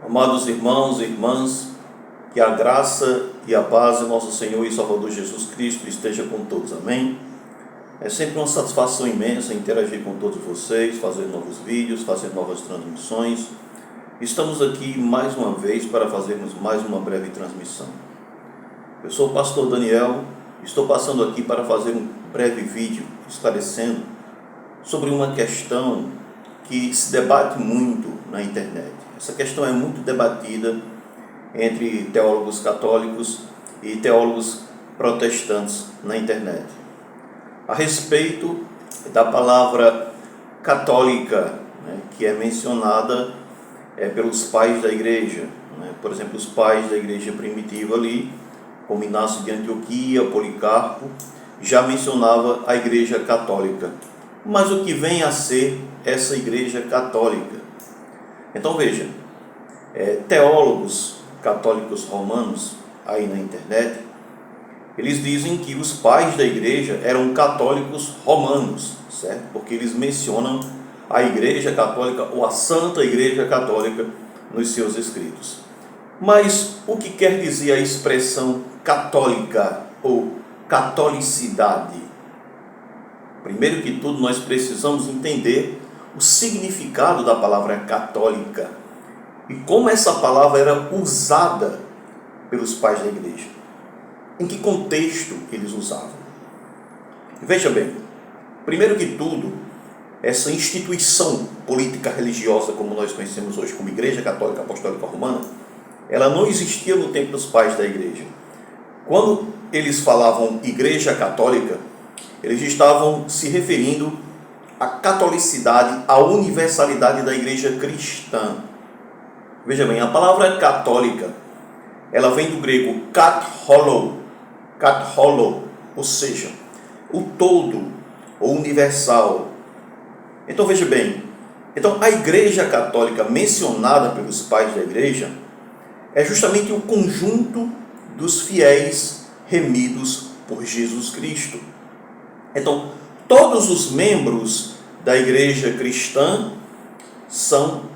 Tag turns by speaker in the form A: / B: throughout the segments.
A: Amados irmãos e irmãs, que a graça e a paz de nosso Senhor e Salvador Jesus Cristo esteja com todos, amém? É sempre uma satisfação imensa interagir com todos vocês, fazer novos vídeos, fazer novas transmissões. Estamos aqui mais uma vez para fazermos mais uma breve transmissão. Eu sou o pastor Daniel, estou passando aqui para fazer um breve vídeo esclarecendo sobre uma questão que se debate muito na internet. Essa questão é muito debatida entre teólogos católicos e teólogos protestantes na internet, a respeito da palavra católica, que é mencionada pelos pais da igreja, por exemplo, os pais da igreja primitiva ali, como Inácio de Antioquia, Policarpo, já mencionava a igreja católica. Mas o que vem a ser essa igreja católica? Então veja, teólogos católicos romanos aí na internet, eles dizem que os pais da igreja eram católicos romanos, certo? Porque eles mencionam a igreja católica ou a Santa Igreja Católica nos seus escritos. Mas o que quer dizer a expressão católica ou catolicidade? Primeiro que tudo, nós precisamos entender o significado da palavra católica e como essa palavra era usada pelos pais da igreja. Em que contexto eles usavam? Veja bem, primeiro que tudo, essa instituição política religiosa, como nós conhecemos hoje como Igreja Católica Apostólica Romana, ela não existia no tempo dos pais da igreja. Quando eles falavam Igreja Católica, eles estavam se referindo à catolicidade, à universalidade da igreja cristã. Veja bem, a palavra católica, ela vem do grego katholo, ou seja, o todo, ou universal. Então veja bem, a igreja católica mencionada pelos pais da igreja é justamente o conjunto dos fiéis remidos por Jesus Cristo. Então, todos os membros da igreja cristã são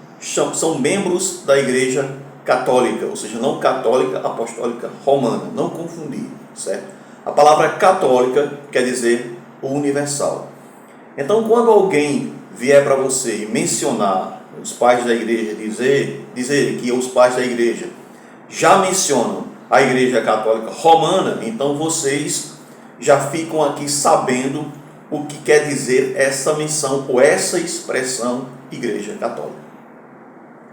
A: membros da igreja católica, ou seja, não católica apostólica romana, não confundir, certo? A palavra católica quer dizer o universal. Então, quando alguém vier para você e mencionar os pais da igreja, dizer que os pais da igreja já mencionam a igreja católica romana, então vocês já ficam aqui sabendo o que quer dizer essa menção ou essa expressão igreja católica.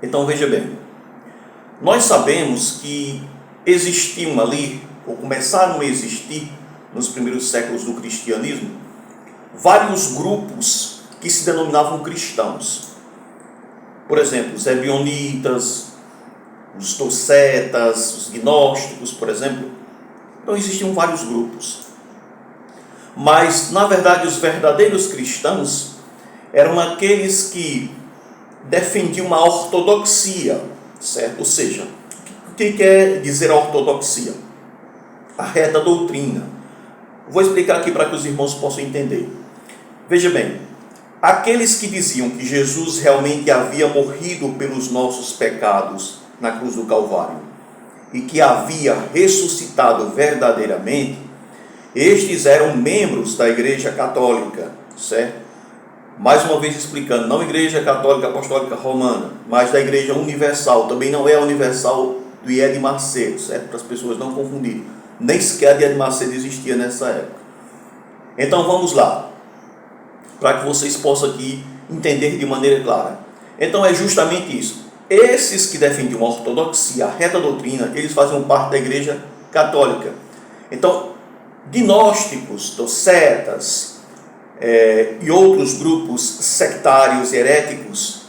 A: Então veja bem, nós sabemos que existiam ali, ou começaram a existir nos primeiros séculos do cristianismo, vários grupos que se denominavam cristãos. Por exemplo, os ebionitas, os docetas, os gnósticos, por exemplo. Então existiam vários grupos. Mas, na verdade, os verdadeiros cristãos eram aqueles que defendiam a ortodoxia, certo? Ou seja, o que quer dizer a ortodoxia? A reta doutrina. Vou explicar aqui para que os irmãos possam entender. Veja bem, aqueles que diziam que Jesus realmente havia morrido pelos nossos pecados na cruz do Calvário e que havia ressuscitado verdadeiramente, estes eram membros da Igreja Católica, certo? Mais uma vez explicando, não Igreja Católica Apostólica Romana, mas da Igreja Universal. Também não é a Universal do IE de Macedo, certo? Para as pessoas não confundirem. Nem sequer a de Macedo existia nessa época. Então vamos lá, para que vocês possam aqui entender de maneira clara. Então é justamente isso. Esses que defendiam a ortodoxia, a reta doutrina, eles faziam parte da Igreja Católica. Então, gnósticos, docetas e outros grupos sectários e heréticos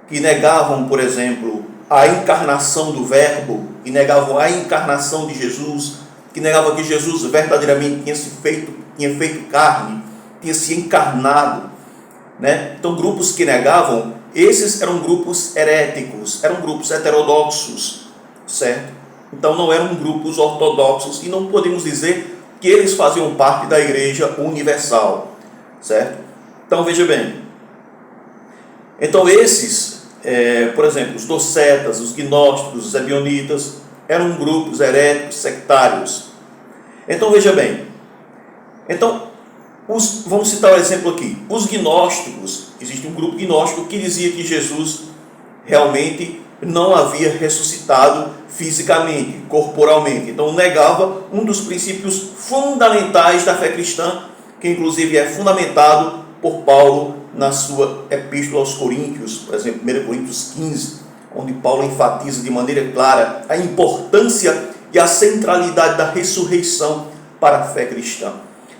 A: que negavam, por exemplo, a encarnação do Verbo, que negavam a encarnação de Jesus, que negavam que Jesus verdadeiramente tinha feito carne, tinha se encarnado, Então, grupos que negavam, esses eram grupos heréticos, eram grupos heterodoxos, certo? Então, não eram grupos ortodoxos e não podemos dizer que eles faziam parte da Igreja Universal, certo? Então veja bem, então esses por exemplo, os docetas, os gnósticos, os ebionitas, eram grupos heréticos, sectários. Então veja bem, vamos citar um exemplo aqui. Os gnósticos, existe um grupo gnóstico que dizia que Jesus realmente não havia ressuscitado fisicamente, corporalmente. Então negava um dos princípios fundamentais da fé cristã, que inclusive é fundamentado por Paulo na sua epístola aos Coríntios, por exemplo, 1 Coríntios 15, onde Paulo enfatiza de maneira clara a importância e a centralidade da ressurreição para a fé cristã.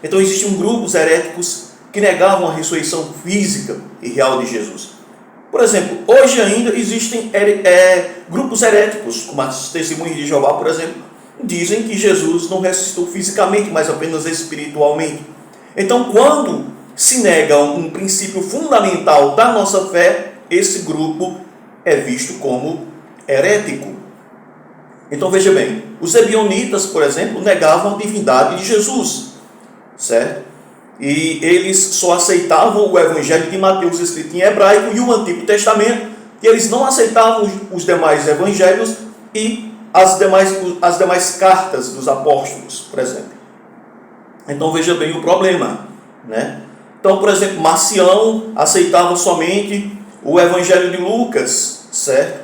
A: Então existiam grupos heréticos que negavam a ressurreição física e real de Jesus. Por exemplo, hoje ainda existem grupos heréticos, como as Testemunhas de Jeová, por exemplo, dizem que Jesus não ressuscitou fisicamente, mas apenas espiritualmente. Então, quando se nega um princípio fundamental da nossa fé, esse grupo é visto como herético. Então veja bem, os ebionitas, por exemplo, negavam a divindade de Jesus, certo? E eles só aceitavam o Evangelho de Mateus escrito em hebraico e o Antigo Testamento, e eles não aceitavam os demais evangelhos e as demais cartas dos apóstolos, por exemplo. Então veja bem o problema, né? Então, por exemplo, Marcião aceitava somente o Evangelho de Lucas, certo?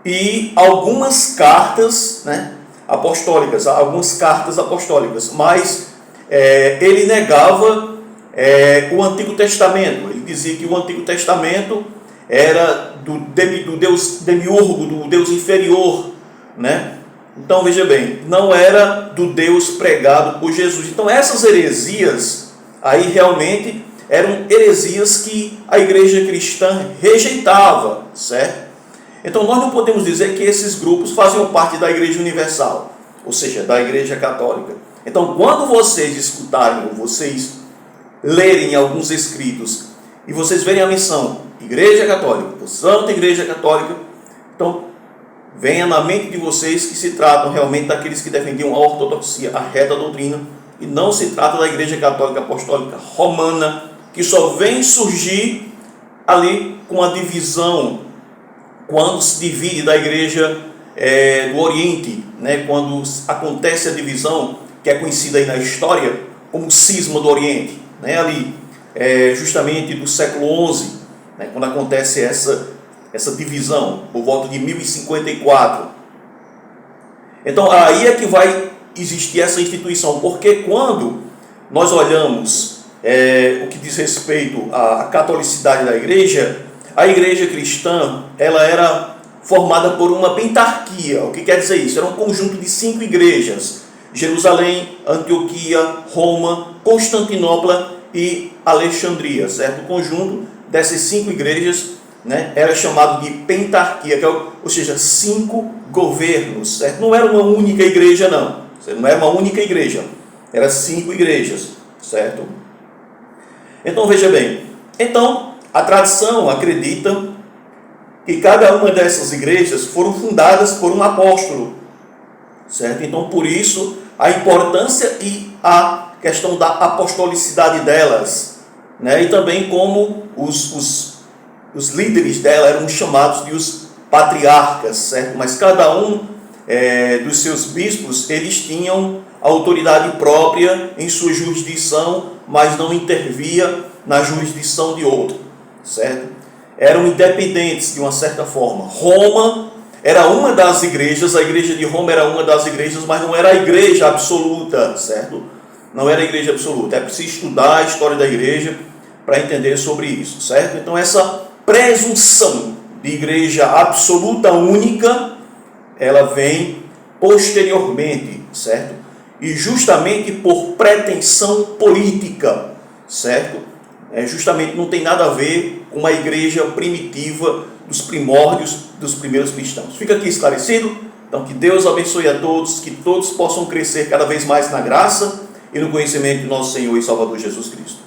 A: E algumas cartas, né, apostólicas, mas ele negava o Antigo Testamento. Ele dizia que o Antigo Testamento era do Deus demiurgo, do Deus inferior, né? Então veja bem, não era do Deus pregado por Jesus. Então essas heresias aí realmente eram heresias que a igreja cristã rejeitava, certo? Então nós não podemos dizer que esses grupos faziam parte da igreja universal, ou seja, da igreja católica. Então quando vocês escutarem, ou vocês lerem alguns escritos, e vocês verem a missão, igreja católica, Santa Igreja Católica, então venha na mente de vocês que se tratam realmente daqueles que defendiam a ortodoxia, a reta doutrina, e não se trata da igreja católica apostólica romana, que só vem surgir ali com a divisão, quando se divide da igreja do Oriente, né? Quando acontece a divisão, que é conhecida aí na história como cisma do Oriente, né? Ali, justamente do século XI, né? Quando acontece essa divisão, por volta de 1054. Então aí é que vai existir essa instituição, porque quando nós olhamos o que diz respeito à catolicidade da igreja, a igreja cristã ela era formada por uma pentarquia. O que quer dizer isso? Era um conjunto de 5 igrejas: Jerusalém, Antioquia, Roma, Constantinopla e Alexandria, certo? O conjunto dessas 5 igrejas, né, era chamado de pentarquia, que ou seja, 5 governos, certo? Não era uma única igreja, não era uma única igreja, eram 5 igrejas, certo? Então veja bem, a tradição acredita que cada uma dessas igrejas foram fundadas por um apóstolo, certo? Então por isso a importância e a questão da apostolicidade delas, né? E também como os líderes dela eram chamados de os patriarcas, certo? Mas cada um dos seus bispos, eles tinham autoridade própria em sua jurisdição, mas não intervia na jurisdição de outro, certo? Eram independentes de uma certa forma. Roma era uma das igrejas, a igreja de Roma era uma das igrejas, mas não era a igreja absoluta, certo? Não era a igreja absoluta. É preciso estudar a história da igreja para entender sobre isso, certo? Então essa presunção de igreja absoluta única, ela vem posteriormente, certo? E justamente por pretensão política, certo? Justamente não tem nada a ver com uma igreja primitiva dos primórdios dos primeiros cristãos. Fica aqui esclarecido? Então que Deus abençoe a todos, que todos possam crescer cada vez mais na graça e no conhecimento de nosso Senhor e Salvador Jesus Cristo.